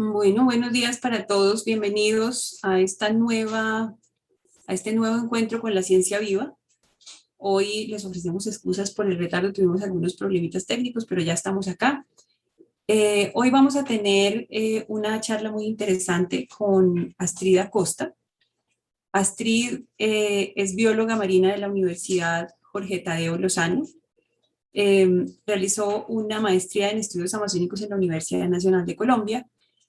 Bueno, buenos días para todos. Bienvenidos a este nuevo encuentro con la ciencia viva. Hoy les ofrecemos excusas por el retardo, tuvimos algunos problemitas técnicos, pero ya estamos acá. Hoy vamos a tener una charla muy interesante con Astrid Acosta. Astrid es bióloga marina de la Universidad Jorge Tadeo Lozano. Realizó una maestría en estudios amazónicos en la Universidad Nacional de Colombia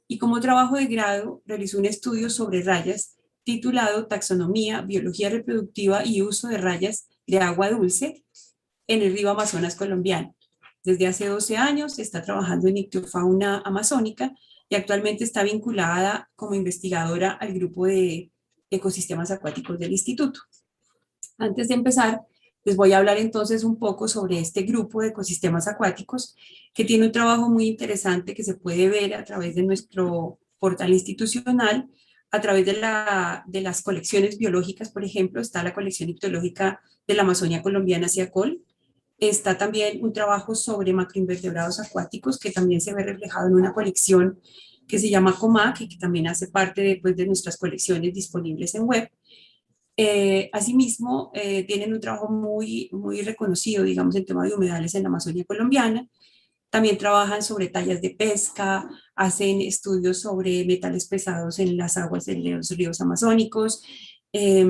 y como trabajo de grado realizó un estudio sobre rayas titulado Taxonomía, Biología Reproductiva y Uso de Rayas de Agua Dulce en el río Amazonas colombiano. Desde hace 12 años está trabajando en ictiofauna amazónica y actualmente está vinculada como investigadora al grupo de ecosistemas acuáticos del instituto. Antes de empezar, les voy a hablar entonces un poco sobre este grupo de ecosistemas acuáticos que tiene un trabajo muy interesante que se puede ver a través de nuestro portal institucional, a través de las colecciones biológicas, por ejemplo, está la colección ictiológica de la Amazonia colombiana, CIACOL. Está también un trabajo sobre macroinvertebrados acuáticos que también se ve reflejado en una colección que se llama COMAC y que también hace parte de nuestras colecciones disponibles en web. Asimismo, tienen un trabajo muy reconocido, digamos, en tema de humedales en la Amazonia colombiana. También trabajan sobre tallas de pesca, hacen estudios sobre metales pesados en las aguas de los ríos amazónicos. Eh,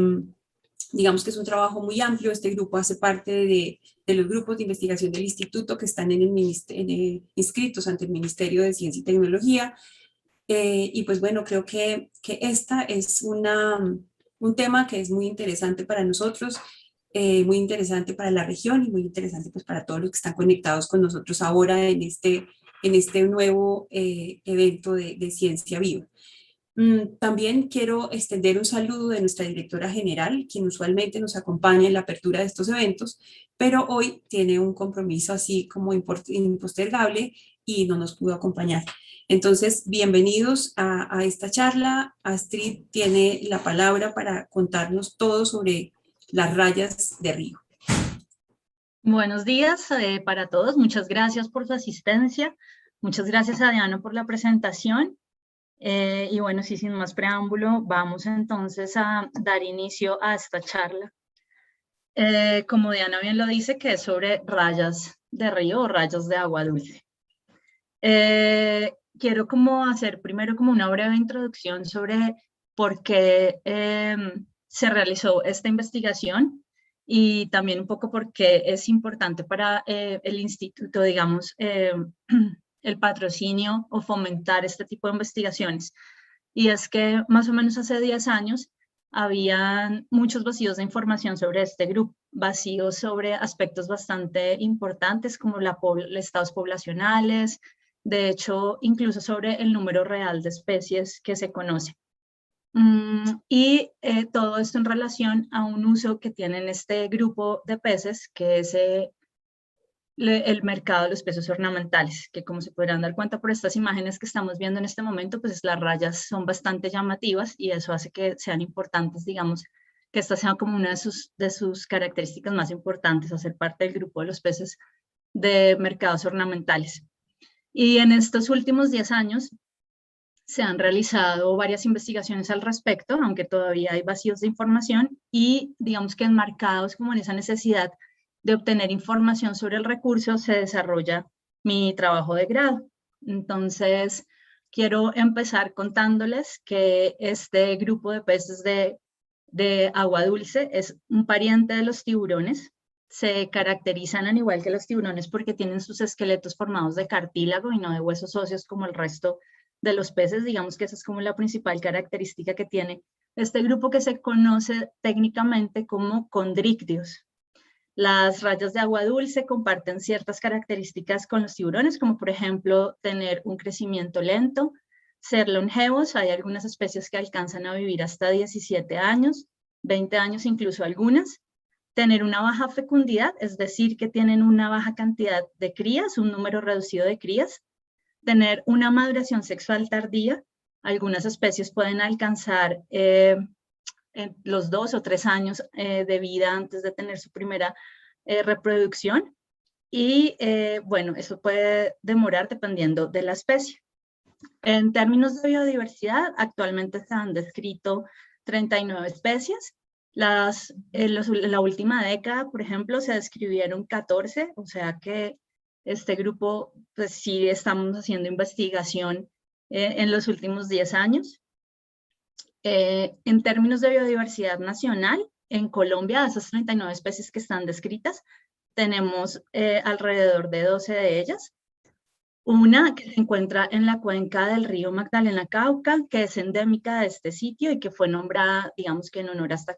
digamos que es un trabajo muy amplio. Este grupo hace parte de los grupos de investigación del instituto que están inscritos ante el Ministerio de Ciencia y Tecnología. Y pues bueno, creo que esta es un tema que es muy interesante para nosotros, muy interesante para la región y muy interesante pues para todos los que están conectados con nosotros ahora en este nuevo evento de Ciencia Viva. También quiero extender un saludo de nuestra directora general, quien usualmente nos acompaña en la apertura de estos eventos, pero hoy tiene un compromiso así como impostergable y no nos pudo acompañar. Entonces, bienvenidos a esta charla. Astrid tiene la palabra para contarnos todo sobre las rayas de río. Buenos días para todos. Muchas gracias por su asistencia. Muchas gracias a Diana por la presentación. Y bueno, sí, sin más preámbulo, vamos entonces a dar inicio a esta charla. Como Diana bien lo dice, que es sobre rayas de río o rayas de agua dulce. Quiero como hacer primero como una breve introducción sobre por qué se realizó esta investigación y también un poco por qué es importante para el instituto, digamos, el patrocinio o fomentar este tipo de investigaciones. Y es que más o menos hace 10 años habían muchos vacíos de información sobre este grupo, vacíos sobre aspectos bastante importantes como los estados poblacionales, de hecho, incluso sobre el número real de especies que se conoce. Y todo esto en relación a un uso que tienen este grupo de peces, que es el mercado de los peces ornamentales, que como se podrán dar cuenta por estas imágenes que estamos viendo en este momento, pues las rayas son bastante llamativas y eso hace que sean importantes, digamos, que esta sea como una de sus características más importantes, hacer parte del grupo de los peces de mercados ornamentales. Y en estos últimos 10 años se han realizado varias investigaciones al respecto, aunque todavía hay vacíos de información y digamos que enmarcados como en esa necesidad de obtener información sobre el recurso se desarrolla mi trabajo de grado. Entonces, quiero empezar contándoles que este grupo de peces de agua dulce es un pariente de los tiburones. Se caracterizan al igual que los tiburones porque tienen sus esqueletos formados de cartílago y no de huesos óseos como el resto de los peces. Digamos que esa es como la principal característica que tiene este grupo, que se conoce técnicamente como condríctios. Las rayas de agua dulce comparten ciertas características con los tiburones, como por ejemplo tener un crecimiento lento, ser longevos. Hay algunas especies que alcanzan a vivir hasta 17 años, 20 años incluso algunas. Tener una baja fecundidad, es decir, que tienen una baja cantidad de crías, un número reducido de crías. Tener una maduración sexual tardía. Algunas especies pueden alcanzar los 2 o 3 años de vida antes de tener su primera reproducción. Y bueno, eso puede demorar dependiendo de la especie. En términos de biodiversidad, actualmente se han descrito 39 especies. En la última década, por ejemplo, se describieron 14, o sea que este grupo, pues sí estamos haciendo investigación en los últimos 10 años. En términos de biodiversidad nacional, en Colombia, de esas 39 especies que están descritas, tenemos alrededor de 12 de ellas. Una que se encuentra en la cuenca del río Magdalena Cauca, que es endémica de este sitio y que fue nombrada, digamos que en honor a esta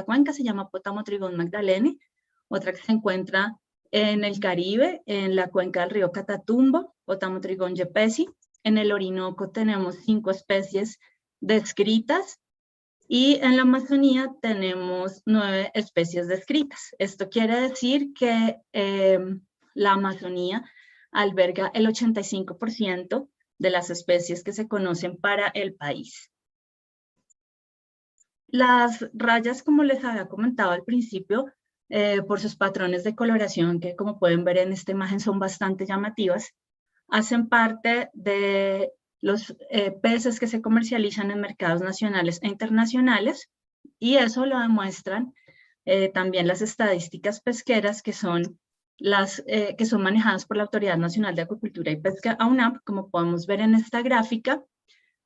cuenca, se llama Pótamo-Trigón magdalene. Otra que se encuentra en el Caribe, en la cuenca del río Catatumbo, Pótamo-Trigón yepesi. En el Orinoco tenemos 5 especies descritas y en la Amazonía tenemos 9 especies descritas. Esto quiere decir que la Amazonía alberga el 85% de las especies que se conocen para el país. Las rayas, como les había comentado al principio, por sus patrones de coloración, que como pueden ver en esta imagen son bastante llamativas, hacen parte de los peces que se comercializan en mercados nacionales e internacionales, y eso lo demuestran también las estadísticas pesqueras que son manejadas por la Autoridad Nacional de Acuicultura y Pesca, AUNAP, como podemos ver en esta gráfica.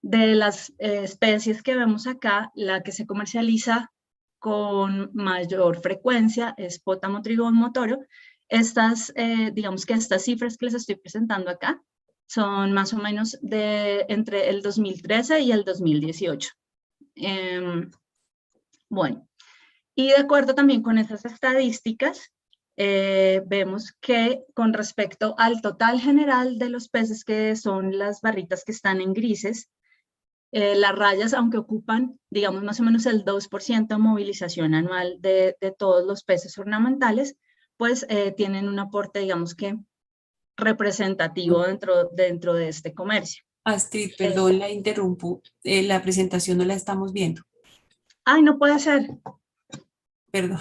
De las especies que vemos acá, la que se comercializa con mayor frecuencia es Pótamo-Trigón motoro. Digamos que estas cifras que les estoy presentando acá son más o menos entre el 2013 y el 2018. Bueno, y de acuerdo también con esas estadísticas, vemos que con respecto al total general de los peces, que son las barritas que están en grises, las rayas, aunque ocupan, digamos, más o menos el 2% de movilización anual de todos los peces ornamentales, pues tienen un aporte, digamos que representativo dentro de este comercio. Astrid, perdón, la interrumpo. La presentación no la estamos viendo. Ay, no puede ser. Perdón.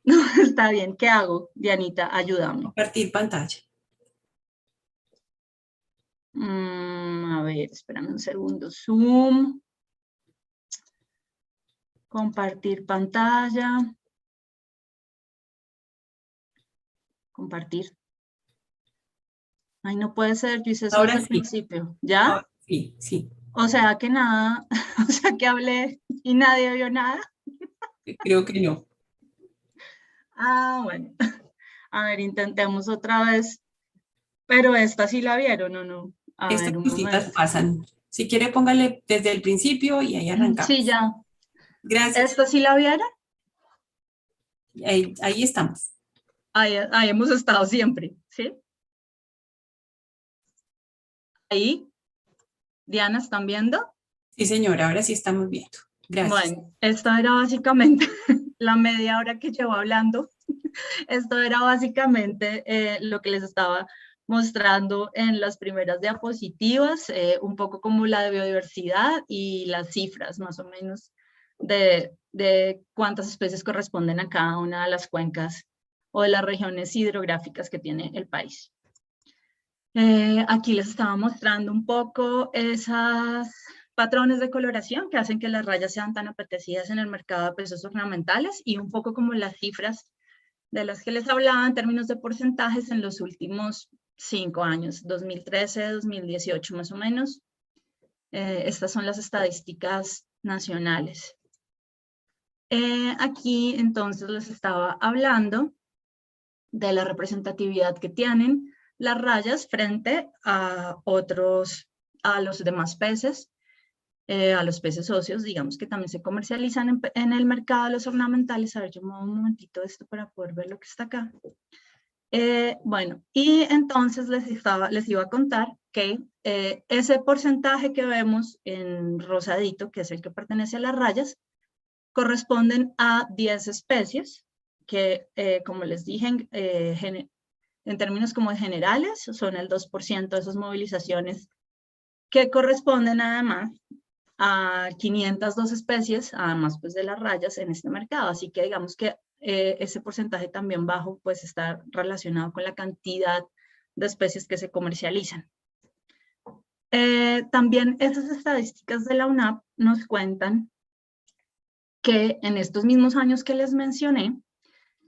No, está bien. ¿Qué hago, Dianita? Ayúdame. Compartir pantalla. A ver, espérame un segundo. Zoom. Compartir pantalla. Compartir. Ay, no puede ser. Yo hice eso Ahora desde el sí. principio. ¿Ya? Ahora sí, sí. O sea que nada. O sea que hablé y nadie vio nada. Creo que no. Ah, bueno. A ver, intentemos otra vez. Pero esta sí la vieron, ¿o no? A Estas ver, un cositas momento. pasan. Si quiere, póngale desde el principio y ahí Sí, arrancamos. ya. Gracias. ¿Esta sí la vieron? Ahí estamos. Ahí hemos estado siempre, ¿sí? Ahí. Diana, ¿están viendo? Sí, señora, ahora sí estamos viendo. Gracias. Bueno, esto era básicamente la media hora que llevo hablando. Esto era básicamente lo que les estaba mostrando en las primeras diapositivas, un poco como la de biodiversidad y las cifras más o menos de cuántas especies corresponden a cada una de las cuencas o de las regiones hidrográficas que tiene el país. Aquí les estaba mostrando un poco esos patrones de coloración que hacen que las rayas sean tan apetecidas en el mercado de peces ornamentales y un poco como las cifras de las que les hablaba en términos de porcentajes en los últimos 5 años, 2013, 2018 más o menos. Estas son las estadísticas nacionales. Aquí entonces les estaba hablando de la representatividad que tienen las rayas frente a los demás peces, a los peces óseos, digamos que también se comercializan en el mercado de los ornamentales. A ver, yo muevo un momentito esto para poder ver lo que está acá. Bueno, y entonces les iba a contar que ese porcentaje que vemos en rosadito, que es el que pertenece a las rayas, corresponden a 10 especies que, como les dije, en términos como generales, son el 2% de esas movilizaciones, que corresponden además a 502 especies, además pues de las rayas en este mercado. Así que digamos que ese porcentaje también bajo pues está relacionado con la cantidad de especies que se comercializan. También esas estadísticas de la UNAP nos cuentan que en estos mismos años que les mencioné,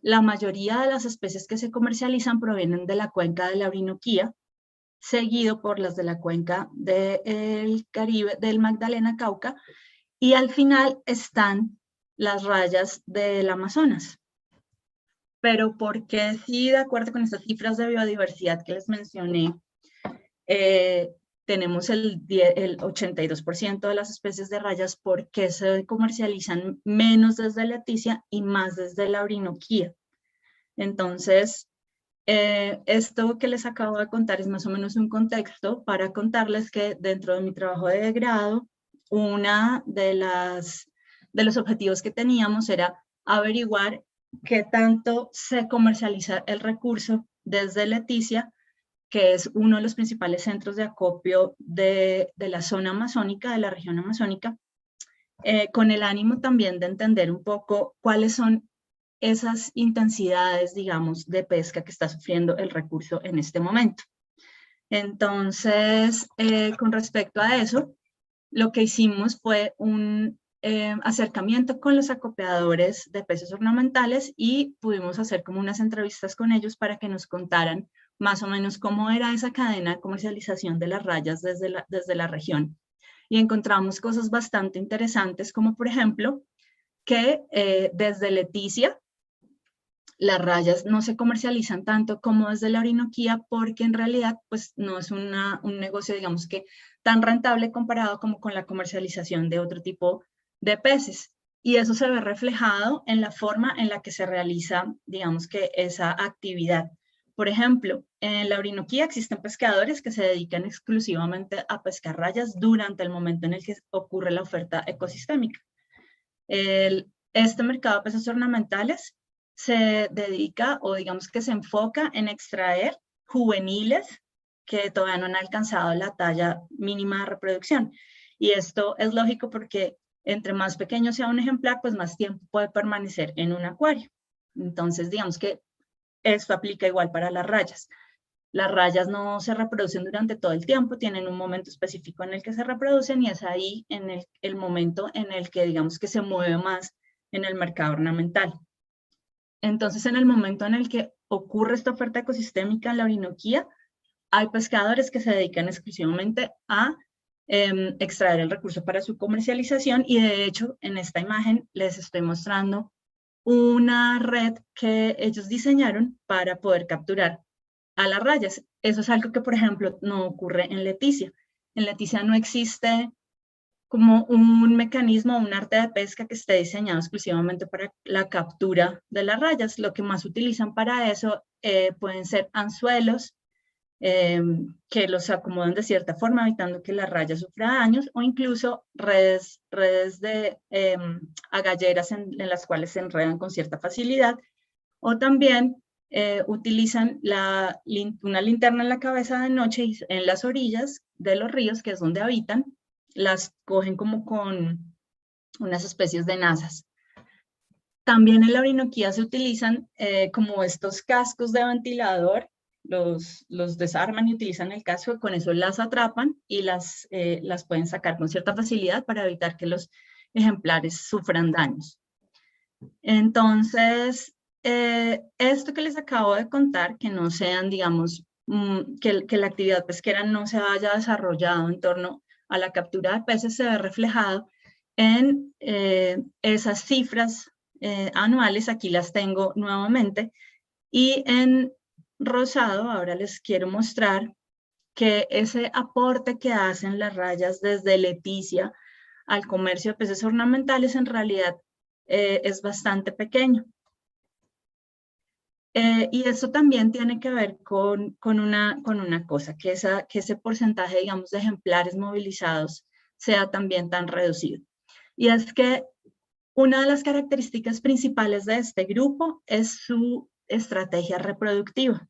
la mayoría de las especies que se comercializan provienen de la cuenca de la Orinoquía, seguido por las de la cuenca del Caribe, del Magdalena Cauca, y al final están las rayas del Amazonas. Pero ¿por qué sí, de acuerdo con estas cifras de biodiversidad que les mencioné, tenemos el 82% de las especies de rayas? ¿Por qué se comercializan menos desde Leticia y más desde la Orinoquía? Entonces, esto que les acabo de contar es más o menos un contexto para contarles que dentro de mi trabajo de grado, una de los objetivos que teníamos era averiguar qué tanto se comercializa el recurso desde Leticia, que es uno de los principales centros de acopio de la zona amazónica, de la región amazónica, con el ánimo también de entender un poco cuáles son esas intensidades, digamos, de pesca que está sufriendo el recurso en este momento. Entonces, con respecto a eso, lo que hicimos fue un acercamiento con los acopiadores de peces ornamentales y pudimos hacer como unas entrevistas con ellos para que nos contaran más o menos cómo era esa cadena de comercialización de las rayas desde la región. Y encontramos cosas bastante interesantes, como por ejemplo, que desde Leticia, las rayas no se comercializan tanto como desde la Orinoquía, porque en realidad pues no es un negocio, digamos que tan rentable comparado como con la comercialización de otro tipo de peces. Y eso se ve reflejado en la forma en la que se realiza, digamos que esa actividad. Por ejemplo, en la Orinoquía existen pescadores que se dedican exclusivamente a pescar rayas durante el momento en el que ocurre la oferta ecosistémica. Este mercado de peces ornamentales se dedica, o digamos que se enfoca en extraer juveniles que todavía no han alcanzado la talla mínima de reproducción. Y esto es lógico porque entre más pequeño sea un ejemplar, pues más tiempo puede permanecer en un acuario. Entonces, digamos que esto aplica igual para las rayas. Las rayas no se reproducen durante todo el tiempo, tienen un momento específico en el que se reproducen y es ahí en el momento en el que digamos que se mueve más en el mercado ornamental. Entonces, en el momento en el que ocurre esta oferta ecosistémica en la Orinoquía, hay pescadores que se dedican exclusivamente a extraer el recurso para su comercialización y de hecho en esta imagen les estoy mostrando una red que ellos diseñaron para poder capturar a las rayas. Eso es algo que, por ejemplo, no ocurre en Leticia. En Leticia no existe como un mecanismo, un arte de pesca que esté diseñado exclusivamente para la captura de las rayas. Lo que más utilizan para eso pueden ser anzuelos que los acomodan de cierta forma, evitando que la raya sufra daños, o incluso redes de agalleras en las cuales se enredan con cierta facilidad, o también utilizan una linterna en la cabeza de noche y en las orillas de los ríos, que es donde habitan, las cogen como con unas especies de nazas. También en la Orinoquía se utilizan como estos cascos de ventilador, los desarman y utilizan el casco, con eso las atrapan y las pueden sacar con cierta facilidad para evitar que los ejemplares sufran daños. Entonces, esto que les acabo de contar, que no sean, digamos, que la actividad pesquera no se haya desarrollado en torno a la captura de peces, se ve reflejado en esas cifras anuales. Aquí las tengo nuevamente, y en rosado ahora les quiero mostrar que ese aporte que hacen las rayas desde Leticia al comercio de peces ornamentales en realidad es bastante pequeño. Y eso también tiene que ver con una cosa, que ese porcentaje, digamos, de ejemplares movilizados sea también tan reducido. Y es que una de las características principales de este grupo es su estrategia reproductiva.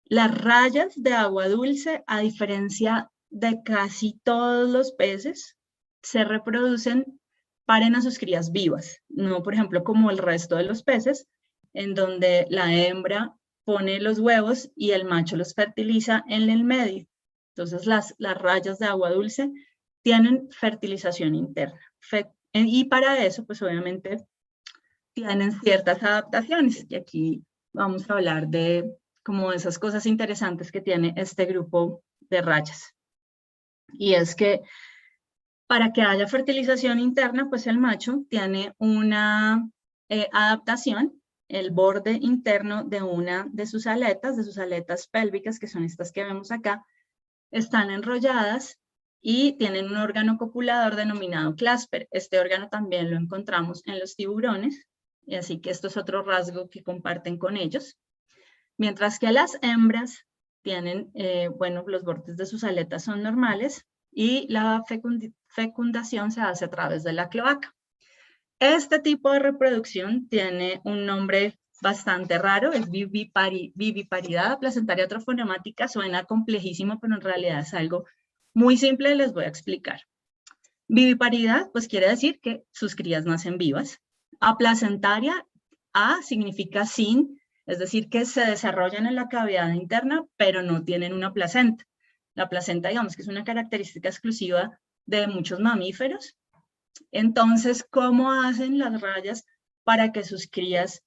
Las rayas de agua dulce, a diferencia de casi todos los peces, se reproducen, paren a sus crías vivas, no por ejemplo como el resto de los peces, en donde la hembra pone los huevos y el macho los fertiliza en el medio. Entonces las rayas de agua dulce tienen fertilización interna. Y para eso, pues obviamente, tienen ciertas adaptaciones. Y aquí vamos a hablar de como esas cosas interesantes que tiene este grupo de rayas. Y es que para que haya fertilización interna, pues el macho tiene una adaptación, el borde interno de una de sus aletas pélvicas, que son estas que vemos acá, están enrolladas y tienen un órgano copulador denominado clásper. Este órgano también lo encontramos en los tiburones, y así que esto es otro rasgo que comparten con ellos. Mientras que las hembras tienen, bueno, los bordes de sus aletas son normales y la fecundación se hace a través de la cloaca. Este tipo de reproducción tiene un nombre bastante raro, es viviparidad placentaria trofonemática. Suena complejísimo, pero en realidad es algo muy simple, les voy a explicar. Viviparidad, pues quiere decir que sus crías nacen vivas. Aplacentaria, A significa sin, es decir, que se desarrollan en la cavidad interna, pero no tienen una placenta. La placenta, digamos que es una característica exclusiva de muchos mamíferos. Entonces, ¿cómo hacen las rayas para que sus crías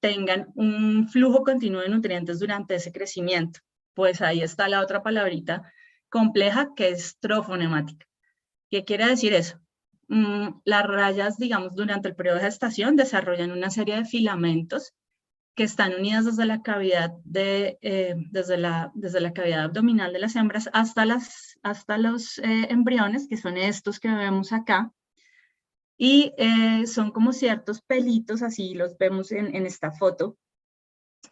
tengan un flujo continuo de nutrientes durante ese crecimiento? Pues ahí está la otra palabrita compleja, que es trofonemática. ¿Qué quiere decir eso? Las rayas, digamos, durante el periodo de gestación desarrollan una serie de filamentos que están unidas desde la cavidad, desde la cavidad abdominal de las hembras hasta los embriones, que son estos que vemos acá. Y son como ciertos pelitos, así los vemos en esta foto,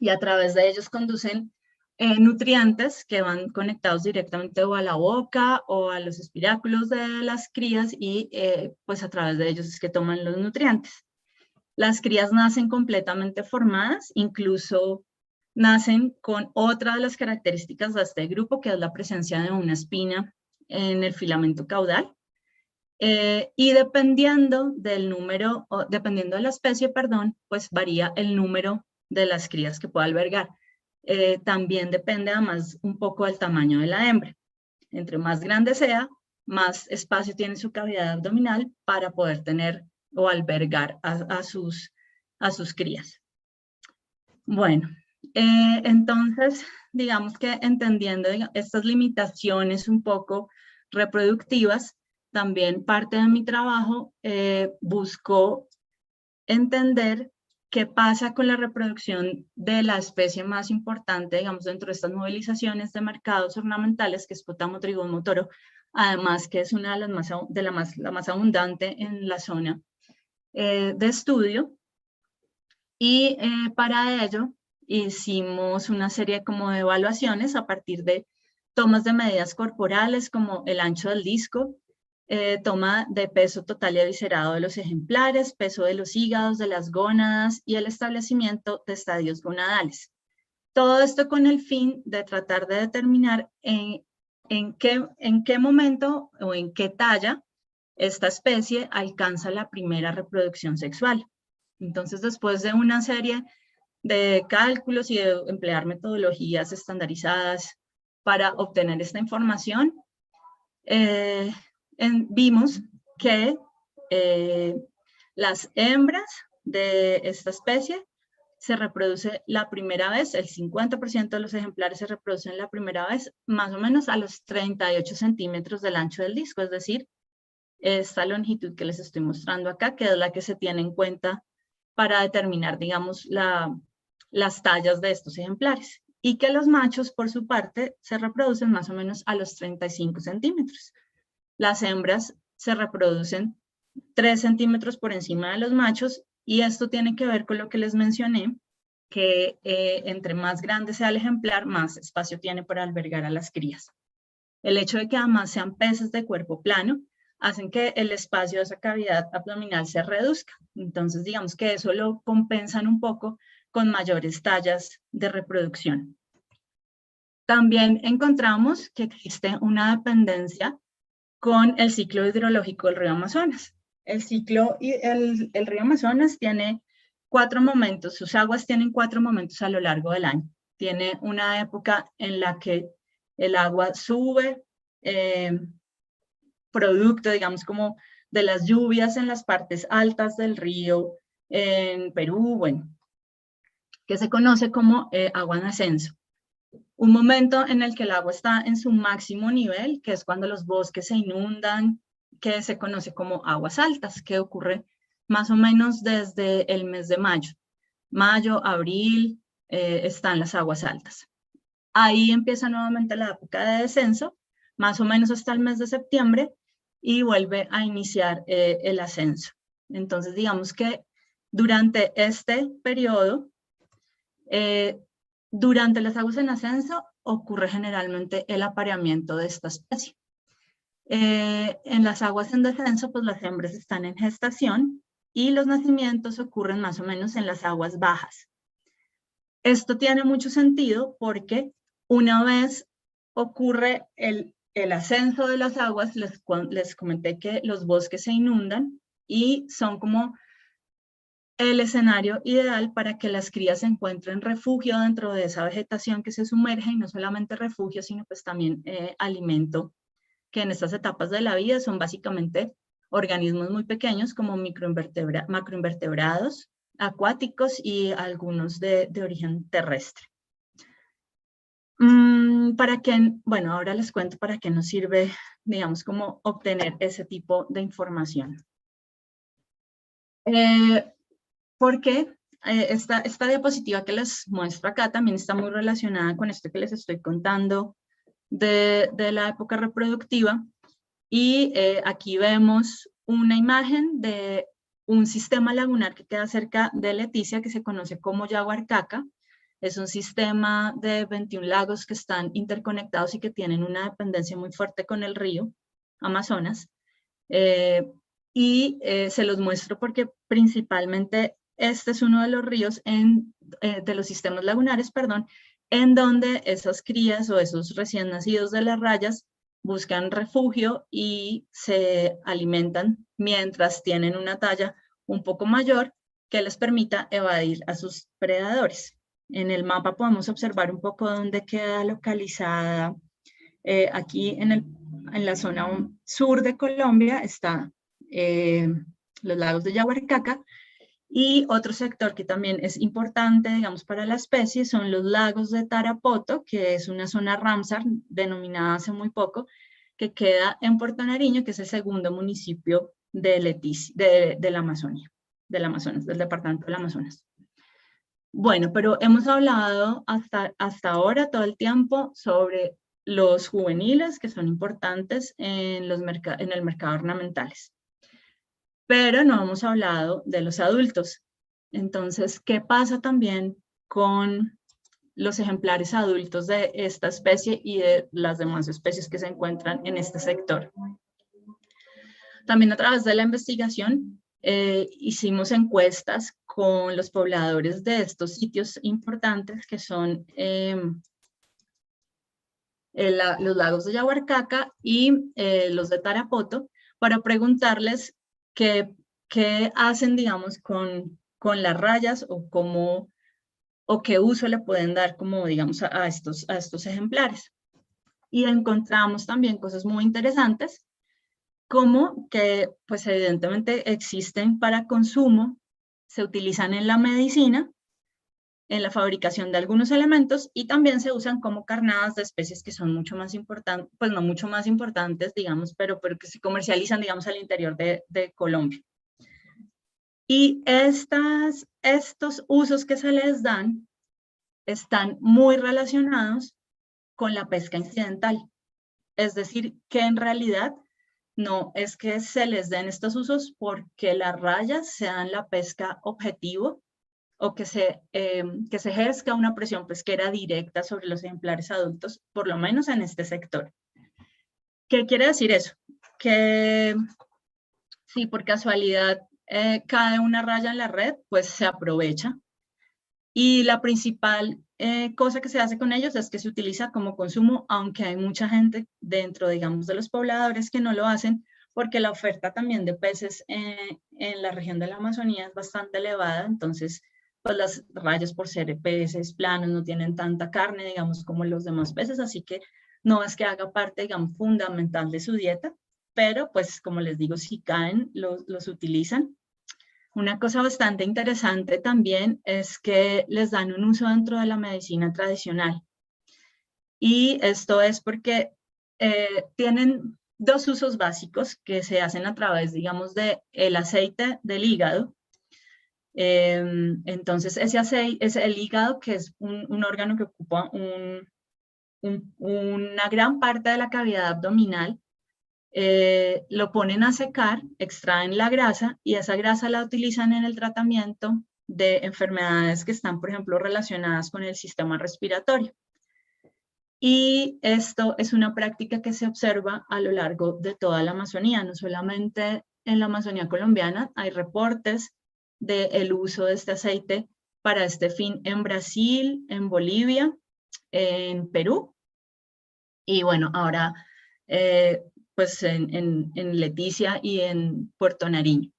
y a través de ellos conducen nutrientes que van conectados directamente o a la boca o a los espiráculos de las crías, y pues a través de ellos es que toman los nutrientes. Las crías nacen completamente formadas, incluso nacen con otra de las características de este grupo, que es la presencia de una espina en el filamento caudal. Y dependiendo del número, dependiendo de la especie, perdón, pues varía el número de las crías que pueda albergar. También depende además un poco del tamaño de la hembra. Entre más grande sea, más espacio tiene su cavidad abdominal para poder tener o albergar a sus crías. Bueno, entonces, digamos que entendiendo estas limitaciones un poco reproductivas, también parte de mi trabajo buscó entender qué pasa con la reproducción de la especie más importante, digamos, dentro de estas movilizaciones de mercados ornamentales, que es Potamo trigón toro, además que es una de las la más abundante en la zona de estudio. Y para ello hicimos una serie como de evaluaciones a partir de tomas de medidas corporales como el ancho del disco, toma de peso total y eviscerado de los ejemplares, peso de los hígados, de las gónadas y el establecimiento de estadios gonadales. Todo esto con el fin de tratar de determinar en qué momento o en qué talla esta especie alcanza la primera reproducción sexual. Entonces, después de una serie de cálculos y de emplear metodologías estandarizadas para obtener esta información, vimos que las hembras de esta especie se reproduce la primera vez, el 50% de los ejemplares se reproducen la primera vez, más o menos a los 38 centímetros del ancho del disco, es decir, esta longitud que les estoy mostrando acá, que es la que se tiene en cuenta para determinar, digamos, las tallas de estos ejemplares. Y que los machos, por su parte, se reproducen más o menos a los 35 centímetros. Las hembras se reproducen 3 centímetros por encima de los machos, y esto tiene que ver con lo que les mencioné, que entre más grande sea el ejemplar, más espacio tiene para albergar a las crías. El hecho de que además sean peces de cuerpo plano hacen que el espacio de esa cavidad abdominal se reduzca. Entonces, digamos que eso lo compensan un poco con mayores tallas de reproducción. También encontramos que existe una dependencia con el ciclo hidrológico del río Amazonas. El río Amazonas tiene 4 momentos, sus aguas tienen 4 momentos a lo largo del año. Tiene una época en la que El agua sube, producto, digamos, como de las lluvias en las partes altas del río en Perú, bueno, que se conoce como agua en ascenso. Un momento en el que el agua está en su máximo nivel, que es cuando los bosques se inundan, que se conoce como aguas altas, que ocurre más o menos desde el mes de mayo. Mayo, abril, están las aguas altas. Ahí empieza nuevamente la época de descenso, más o menos hasta el mes de septiembre, y vuelve a iniciar el ascenso. Entonces, digamos que durante este periodo, durante las aguas en ascenso, ocurre generalmente el apareamiento de esta especie. En las aguas en descenso, pues las hembras están en gestación y los nacimientos ocurren más o menos en las aguas bajas. Esto tiene mucho sentido porque una vez ocurre el ascenso de las aguas, les comenté que los bosques se inundan y son como el escenario ideal para que las crías encuentren refugio dentro de esa vegetación que se sumerge, y no solamente refugio, sino pues también alimento, que en estas etapas de la vida son básicamente organismos muy pequeños como macroinvertebrados, acuáticos y algunos de origen terrestre. Bueno, ahora les cuento para qué nos sirve, digamos, como obtener ese tipo de información. Porque esta diapositiva que les muestro acá también está muy relacionada con esto que les estoy contando de la época reproductiva. Y aquí vemos una imagen de un sistema lagunar que queda cerca de Leticia, que se conoce como Yaguarcaca. Es un sistema de 21 lagos que están interconectados y que tienen una dependencia muy fuerte con el río Amazonas. Se los muestro porque principalmente este es uno de los ríos, de los sistemas lagunares, perdón, en donde esas crías o esos recién nacidos de las rayas buscan refugio y se alimentan mientras tienen una talla un poco mayor que les permita evadir a sus predadores. En el mapa podemos observar un poco dónde queda localizada. Aquí en la zona sur de Colombia está los lagos de Yaguarcaca, y otro sector que también es importante, digamos, para la especie son los lagos de Tarapoto, que es una zona Ramsar denominada hace muy poco, que queda en Puerto Nariño, que es el segundo municipio de la Amazonia, del Amazonas, del departamento del Amazonas. Bueno, pero hemos hablado hasta ahora todo el tiempo sobre los juveniles, que son importantes en el mercado ornamentales. Pero no hemos hablado de los adultos. Entonces, ¿qué pasa también con los ejemplares adultos de esta especie y de las demás especies que se encuentran en este sector? También a través de la investigación hicimos encuestas con los pobladores de estos sitios importantes que son los lagos de Yaguarcaca y los de Tarapoto, para preguntarles qué hacen, digamos, con las rayas o qué uso le pueden dar, como digamos, a estos ejemplares. Y encontramos también cosas muy interesantes, como que pues evidentemente existen para consumo, se utilizan en la medicina, en la fabricación de algunos elementos, y también se usan como carnadas de especies que son mucho más importantes, pues no mucho más importantes, digamos, pero que se comercializan, digamos, al interior de Colombia. Y estos usos que se les dan están muy relacionados con la pesca incidental. Es decir, que en realidad no es que se les den estos usos porque las rayas sean la pesca objetivo, o que se ejerza una presión pesquera directa sobre los ejemplares adultos, por lo menos en este sector. ¿Qué quiere decir eso? Que si por casualidad cae una raya en la red, pues se aprovecha. Y la principal cosa que se hace con ellos es que se utiliza como consumo, aunque hay mucha gente dentro, digamos, de los pobladores que no lo hacen, porque la oferta también de peces en la región de la Amazonía es bastante elevada. Entonces pues las rayas, por ser peces planos, no tienen tanta carne, digamos, como los demás peces, así que no es que haga parte, digamos, fundamental de su dieta, pero pues como les digo, si caen, los utilizan. Una cosa bastante interesante también es que les dan un uso dentro de la medicina tradicional. Y esto es porque tienen dos usos básicos que se hacen a través, digamos, del aceite del hígado. Entonces, ese aceite es el hígado, que es un órgano que ocupa una gran parte de la cavidad abdominal. Lo ponen a secar, extraen la grasa y esa grasa la utilizan en el tratamiento de enfermedades que están, por ejemplo, relacionadas con el sistema respiratorio. Y esto es una práctica que se observa a lo largo de toda la Amazonía, no solamente en la Amazonía colombiana. Hay reportes del uso de este aceite para este fin en Brasil, en Bolivia, en Perú. Y bueno, ahora pues en Leticia y en Puerto Nariño.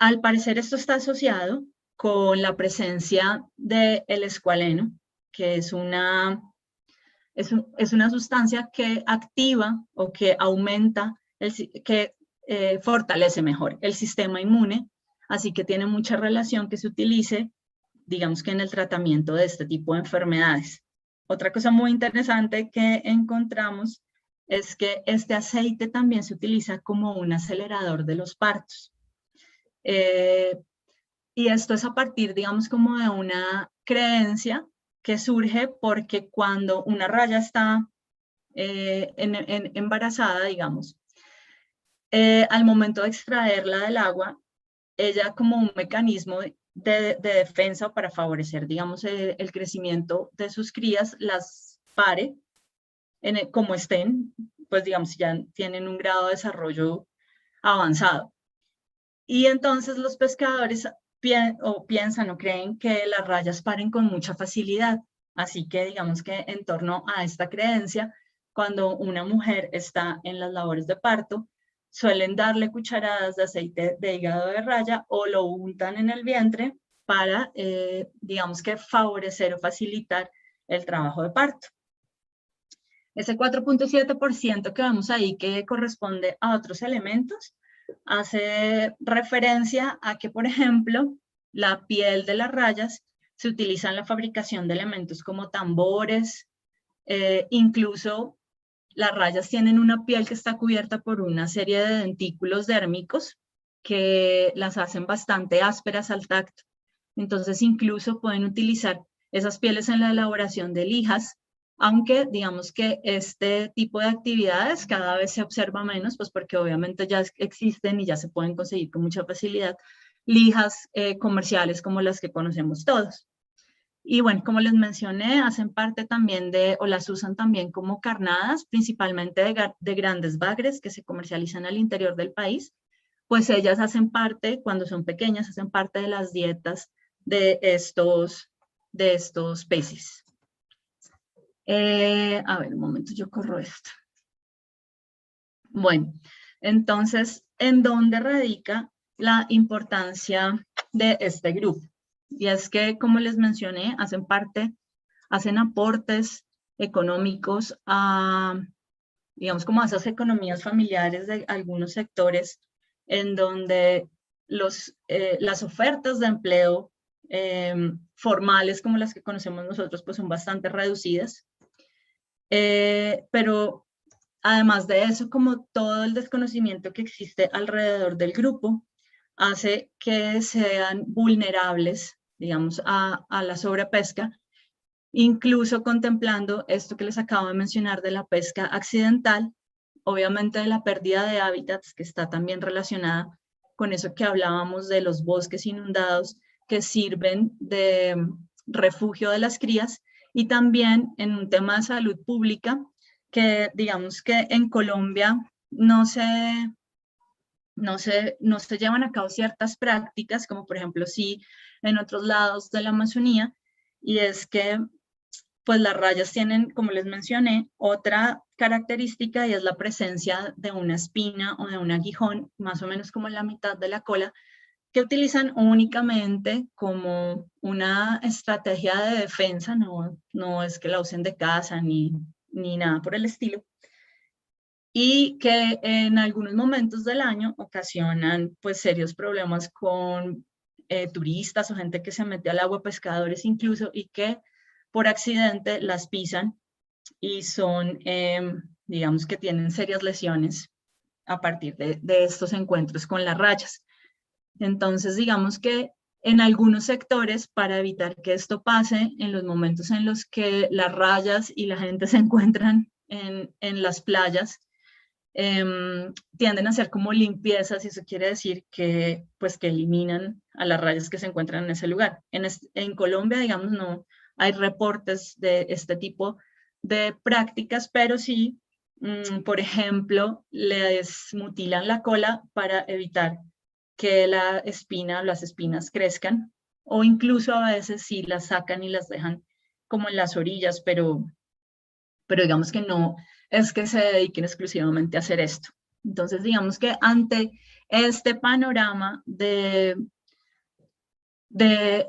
Al parecer esto está asociado con la presencia del escualeno, que es una sustancia que activa o que aumenta, que fortalece mejor el sistema inmune, así que tiene mucha relación que se utilice, digamos que en el tratamiento de este tipo de enfermedades. Otra cosa muy interesante que encontramos es que este aceite también se utiliza como un acelerador de los partos. Y esto es a partir, digamos, como de una creencia que surge porque cuando una raya está embarazada, digamos, al momento de extraerla del agua, ella como un mecanismo de defensa para favorecer, digamos, el crecimiento de sus crías, las pare como estén, pues digamos, ya tienen un grado de desarrollo avanzado. Y entonces los pescadores piensan o creen que las rayas paren con mucha facilidad. Así que digamos que en torno a esta creencia, cuando una mujer está en las labores de parto, suelen darle cucharadas de aceite de hígado de raya o lo untan en el vientre para, digamos que favorecer o facilitar el trabajo de parto. Ese 4.7% que vemos ahí, que corresponde a otros elementos, hace referencia a que, por ejemplo, la piel de las rayas se utiliza en la fabricación de elementos como tambores, incluso las rayas tienen una piel que está cubierta por una serie de dentículos dérmicos que las hacen bastante ásperas al tacto. Entonces, incluso pueden utilizar esas pieles en la elaboración de lijas, aunque digamos que este tipo de actividades cada vez se observa menos, pues porque obviamente ya existen y ya se pueden conseguir con mucha facilidad lijas comerciales como las que conocemos todos. Y bueno, como les mencioné, hacen parte también o las usan también como carnadas, principalmente de grandes bagres que se comercializan al interior del país, pues ellas hacen parte, cuando son pequeñas, hacen parte de las dietas de estos peces. A ver, un momento, yo corro esto. Bueno, entonces, ¿en dónde radica la importancia de este grupo? Y es que, como les mencioné, hacen aportes económicos a, digamos, como a esas economías familiares de algunos sectores en donde las ofertas de empleo formales como las que conocemos nosotros, pues son bastante reducidas. Pero además de eso, como todo el desconocimiento que existe alrededor del grupo, hace que sean vulnerables, digamos, a la sobrepesca, incluso contemplando esto que les acabo de mencionar de la pesca accidental, obviamente de la pérdida de hábitats, que está también relacionada con eso que hablábamos de los bosques inundados que sirven de refugio de las crías, y también en un tema de salud pública, que digamos que en Colombia no se llevan a cabo ciertas prácticas, como por ejemplo sí en otros lados de la Amazonía, y es que pues las rayas tienen, como les mencioné, otra característica y es la presencia de una espina o de un aguijón, más o menos como en la mitad de la cola, que utilizan únicamente como una estrategia de defensa, no es que la usen de caza ni ni nada por el estilo, y que en algunos momentos del año ocasionan pues serios problemas con turistas o gente que se mete al agua, pescadores incluso, y que por accidente las pisan y son, digamos que tienen serias lesiones a partir de estos encuentros con las rayas. Entonces, digamos que en algunos sectores, para evitar que esto pase, en los momentos en los que las rayas y la gente se encuentran en las playas, tienden a hacer como limpiezas, y eso quiere decir que, pues, que eliminan a las rayas que se encuentran en ese lugar. En Colombia, digamos, no hay reportes de este tipo de prácticas, pero sí, por ejemplo, les mutilan la cola para evitar que la espina o las espinas crezcan, o incluso a veces sí las sacan y las dejan como en las orillas, pero digamos que no es que se dediquen exclusivamente a hacer esto. Entonces, digamos que ante este panorama de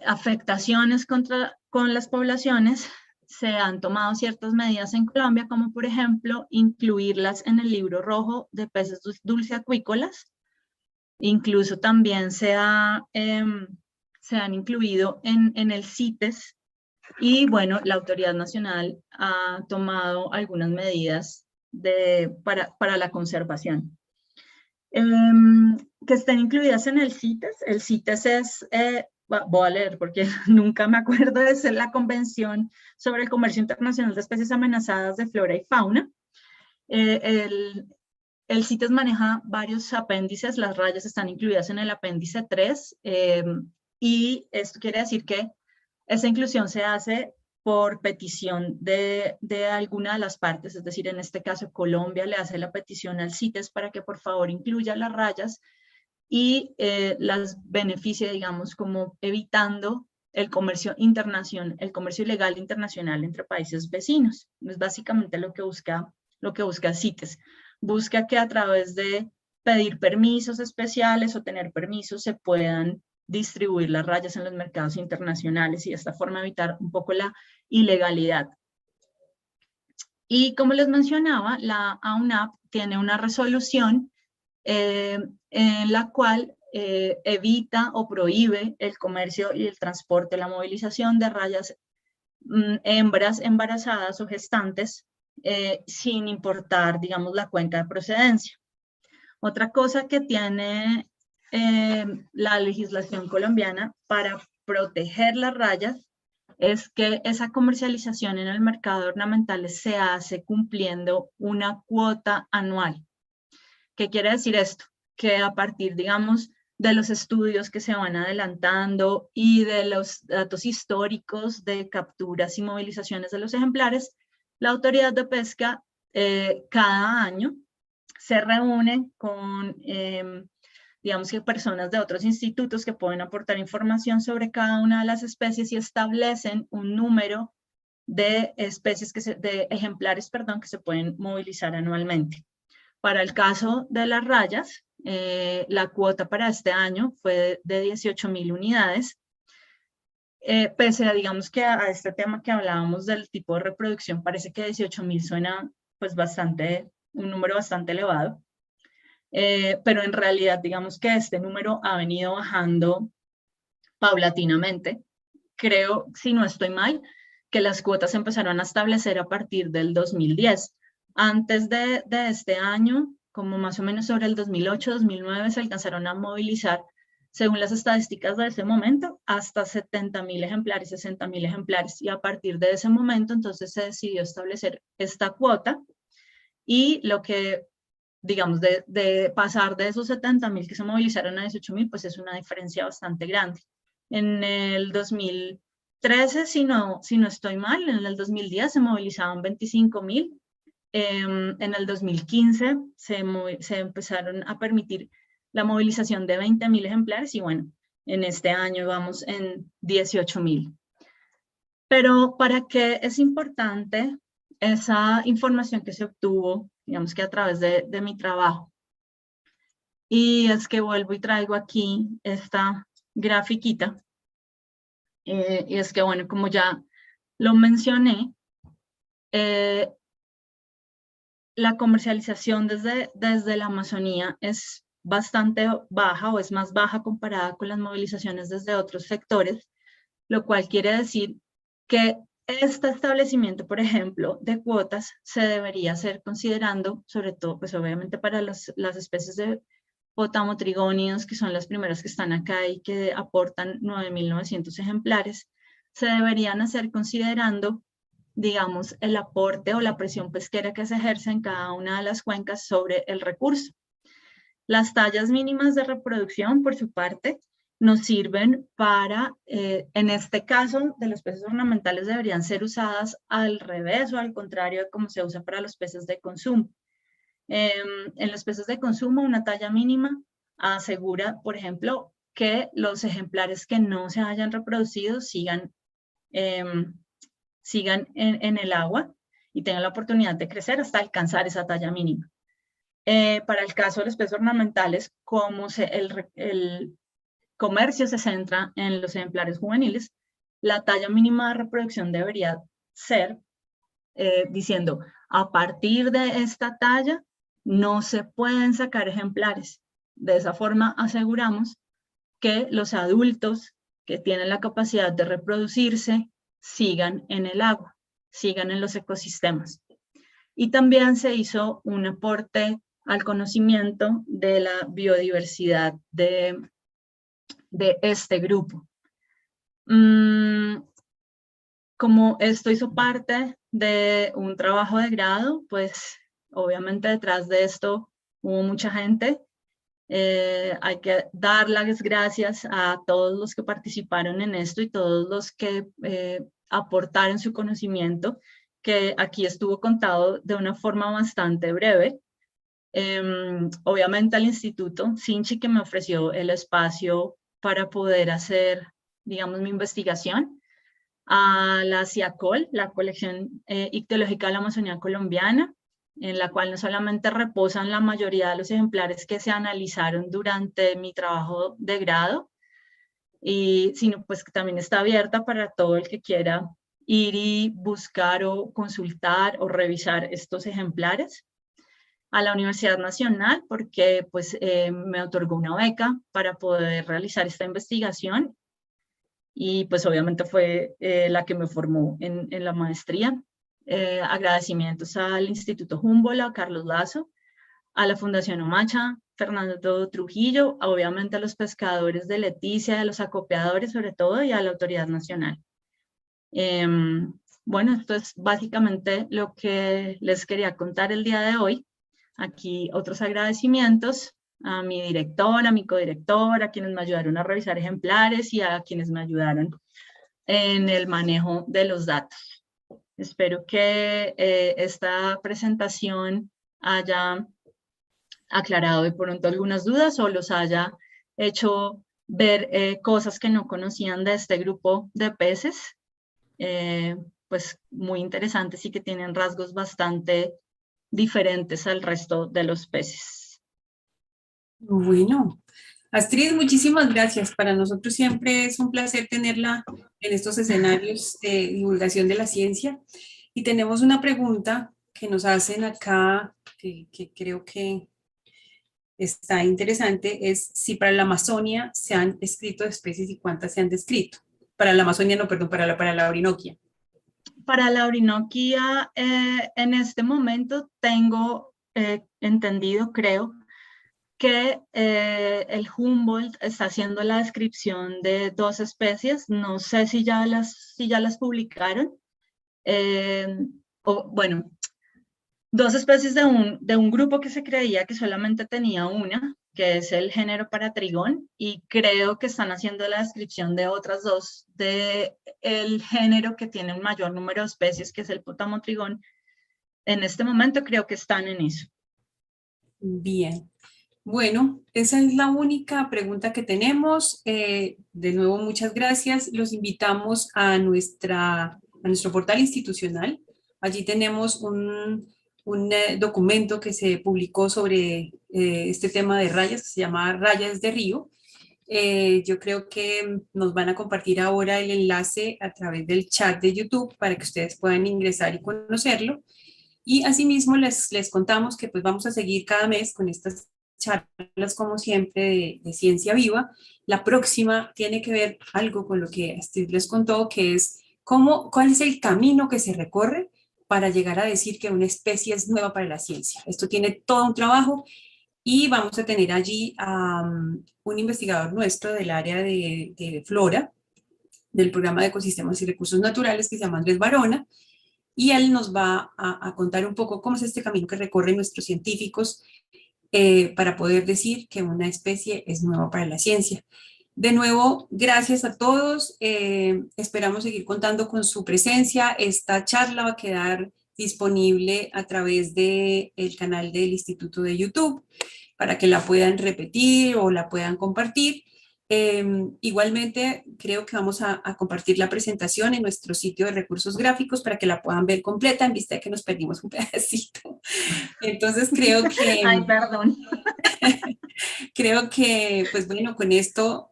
afectaciones con las poblaciones, se han tomado ciertas medidas en Colombia, como por ejemplo, incluirlas en el libro rojo de peces dulceacuícolas. Incluso también se han incluido en el CITES, y bueno, la Autoridad Nacional ha tomado algunas medidas para la conservación. Que estén incluidas en el CITES. El CITES es, voy a leer porque nunca me acuerdo, es la Convención sobre el Comercio Internacional de Especies Amenazadas de Flora y Fauna. El CITES maneja varios apéndices, las rayas están incluidas en el apéndice 3, y esto quiere decir que esa inclusión se hace por petición de alguna de las partes, es decir, en este caso Colombia le hace la petición al CITES para que por favor incluya las rayas y las beneficie, digamos, como evitando el comercio internacional, el comercio ilegal internacional entre países vecinos. Es básicamente lo que busca CITES. Busca que a través de pedir permisos especiales o tener permisos se puedan distribuir las rayas en los mercados internacionales y de esta forma evitar un poco la ilegalidad. Y como les mencionaba, la AUNAP tiene una resolución en la cual evita o prohíbe el comercio y el transporte, la movilización de rayas hembras embarazadas o gestantes sin importar, digamos, la cuenca de procedencia. Otra cosa que tiene la legislación colombiana para proteger las rayas es que esa comercialización en el mercado ornamental se hace cumpliendo una cuota anual. ¿Qué quiere decir esto? Que a partir, digamos, de los estudios que se van adelantando y de los datos históricos de capturas y movilizaciones de los ejemplares, la autoridad de pesca cada año se reúne con, digamos que personas de otros institutos que pueden aportar información sobre cada una de las especies y establecen un número de especies, de ejemplares, perdón, que se pueden movilizar anualmente. Para el caso de las rayas, la cuota para este año fue de 18,000 unidades. Pese a, digamos, que a este tema que hablábamos del tipo de reproducción, parece que 18,000 suena pues un número bastante elevado. Pero en realidad, digamos que este número ha venido bajando paulatinamente. Creo, si no estoy mal, que las cuotas empezaron a establecer a partir del 2010. Antes de este año, como más o menos sobre el 2008, 2009, se alcanzaron a movilizar, según las estadísticas de ese momento, hasta 70,000 ejemplares, 60,000 ejemplares. Y a partir de ese momento, entonces, se decidió establecer esta cuota. Y lo que, digamos, de pasar de esos 70,000 que se movilizaron a 18,000, pues es una diferencia bastante grande. En el 2013, si no estoy mal, en el 2010 se movilizaban 25,000. En el 2015 se empezaron a permitir la movilización de 20,000 ejemplares y bueno, en este año vamos en 18,000. Pero ¿para qué es importante esa información que se obtuvo, digamos que a través de mi trabajo? Y es que vuelvo y traigo aquí esta grafiquita. Y es que, bueno, como ya lo mencioné, la comercialización desde la Amazonía es bastante baja o es más baja comparada con las movilizaciones desde otros sectores, lo cual quiere decir que este establecimiento, por ejemplo, de cuotas se debería hacer considerando, sobre todo, pues obviamente para las especies de potamotrigónidos, que son las primeras que están acá y que aportan 9.900 ejemplares, se deberían hacer considerando, digamos, el aporte o la presión pesquera que se ejerce en cada una de las cuencas sobre el recurso. Las tallas mínimas de reproducción, por su parte, nos sirven para, en este caso, de los peces ornamentales deberían ser usadas al revés o al contrario de como se usa para los peces de consumo. En los peces de consumo, una talla mínima asegura, por ejemplo, que los ejemplares que no se hayan reproducido sigan en el agua y tengan la oportunidad de crecer hasta alcanzar esa talla mínima. Para el caso de los peces ornamentales, como el comercio se centra en los ejemplares juveniles, la talla mínima de reproducción debería ser diciendo, a partir de esta talla no se pueden sacar ejemplares. De esa forma aseguramos que los adultos que tienen la capacidad de reproducirse sigan en el agua, sigan en los ecosistemas. Y también se hizo un aporte al conocimiento de la biodiversidad de este grupo. Como esto hizo parte de un trabajo de grado, pues obviamente detrás de esto hubo mucha gente. Hay que dar las gracias a todos los que participaron en esto y todos los que aportaron su conocimiento, que aquí estuvo contado de una forma bastante breve. Obviamente al Instituto Sinchi, que me ofreció el espacio para poder hacer, digamos, mi investigación, a la CIACOL, la Colección Ictiológica de la Amazonía Colombiana, en la cual no solamente reposan la mayoría de los ejemplares que se analizaron durante mi trabajo de grado, sino pues que también está abierta para todo el que quiera ir y buscar o consultar o revisar estos ejemplares. A la Universidad Nacional, porque pues me otorgó una beca para poder realizar esta investigación y pues obviamente fue la que me formó en la maestría. Agradecimientos al Instituto Humboldt, a Carlos Lazo, a la Fundación Omacha, Fernando Trujillo, obviamente a los pescadores de Leticia, a los acopiadores sobre todo y a la Autoridad Nacional. Bueno, esto es básicamente lo que les quería contar el día de hoy. Aquí otros agradecimientos a mi director, a mi codirector, a quienes me ayudaron a revisar ejemplares y a quienes me ayudaron en el manejo de los datos. Espero que esta presentación haya aclarado de pronto algunas dudas o los haya hecho ver cosas que no conocían de este grupo de peces, pues muy interesantes y que tienen rasgos bastante diferentes al resto de los peces. Bueno, Astrid, muchísimas gracias. Para nosotros siempre es un placer tenerla en estos escenarios de divulgación de la ciencia. Y tenemos una pregunta que nos hacen acá, que creo que está interesante, es si para la Amazonia se han descrito especies y cuántas se han descrito. Para la Amazonia, no, perdón, para la Orinoquia. Para la Orinoquia, en este momento tengo entendido, creo, que el Humboldt está haciendo la descripción de 2 especies. No sé si ya las publicaron. Bueno, 2 especies de un grupo que se creía que solamente tenía una, que es el género Paratrigón, y creo que están haciendo la descripción de otras 2 del género que tiene un mayor número de especies, que es el Potamotrigón. En este momento creo que están en eso. Bien. Bueno, esa es la única pregunta que tenemos. De nuevo, muchas gracias. Los invitamos a nuestro portal institucional. Allí tenemos un documento que se publicó sobre este tema de rayas, que se llama Rayas de Río. Yo creo que nos van a compartir ahora el enlace a través del chat de YouTube para que ustedes puedan ingresar y conocerlo. Y asimismo les contamos que pues vamos a seguir cada mes con estas charlas como siempre de ciencia viva. La próxima tiene que ver algo con lo que Astrid les contó, que es cuál es el camino que se recorre para llegar a decir que una especie es nueva para la ciencia. Esto tiene todo un trabajo y vamos a tener allí a un investigador nuestro del área de flora, del programa de ecosistemas y recursos naturales, que se llama Andrés Barona, y él nos va a contar un poco cómo es este camino que recorren nuestros científicos para poder decir que una especie es nueva para la ciencia. De nuevo, gracias a todos. Esperamos seguir contando con su presencia. Esta charla va a quedar disponible a través del canal del Instituto de YouTube para que la puedan repetir o la puedan compartir. Igualmente, creo que vamos a compartir la presentación en nuestro sitio de recursos gráficos para que la puedan ver completa en vista de que nos perdimos un pedacito. Entonces, creo que... Ay, perdón. Creo que, pues bueno, con esto,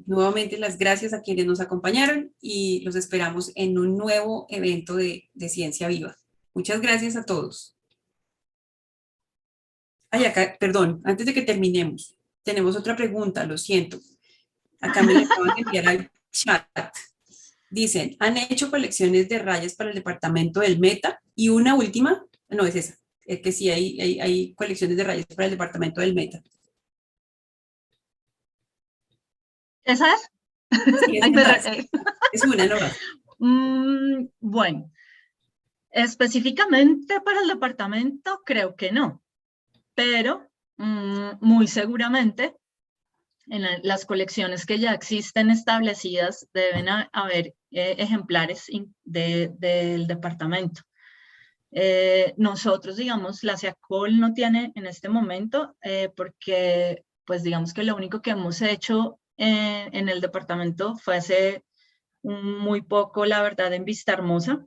nuevamente las gracias a quienes nos acompañaron y los esperamos en un nuevo evento de Ciencia Viva. Muchas gracias a todos. Ay, acá, perdón, antes de que terminemos, tenemos otra pregunta, lo siento. Acá me la acaban de enviar al chat. Dicen, ¿han hecho colecciones de rayas para el departamento del Meta? Y una última, no es esa, es que sí hay colecciones de rayas para el departamento del Meta. ¿Esa es? Sí, es una, ¿no? Bueno, específicamente para el departamento creo que no, pero muy seguramente en las colecciones que ya existen establecidas deben haber ejemplares del departamento. Nosotros, digamos, la SEACOL no tiene en este momento porque, pues digamos que lo único que hemos hecho en el departamento fue hace muy poco, la verdad, en Vista Hermosa.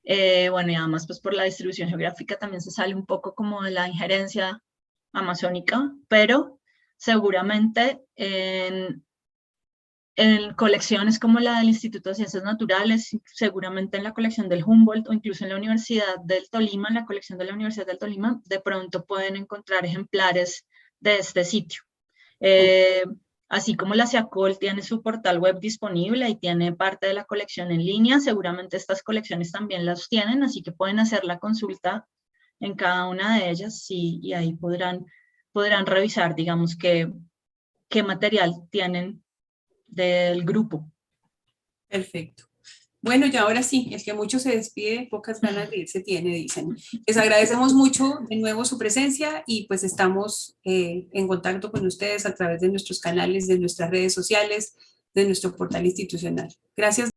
Bueno, y además, pues por la distribución geográfica también se sale un poco como de la injerencia amazónica, pero seguramente en colecciones como la del Instituto de Ciencias Naturales, seguramente en la colección del Humboldt o incluso en la Universidad del Tolima, en la colección de la Universidad del Tolima, de pronto pueden encontrar ejemplares de este sitio. Así como la SEACOL tiene su portal web disponible y tiene parte de la colección en línea, seguramente estas colecciones también las tienen, así que pueden hacer la consulta en cada una de ellas y ahí podrán revisar, digamos, qué material tienen del grupo. Perfecto. Bueno, y ahora sí, el que mucho se despide, pocas ganas de irse tiene, dicen. Les agradecemos mucho de nuevo su presencia y pues estamos en contacto con ustedes a través de nuestros canales, de nuestras redes sociales, de nuestro portal institucional. Gracias.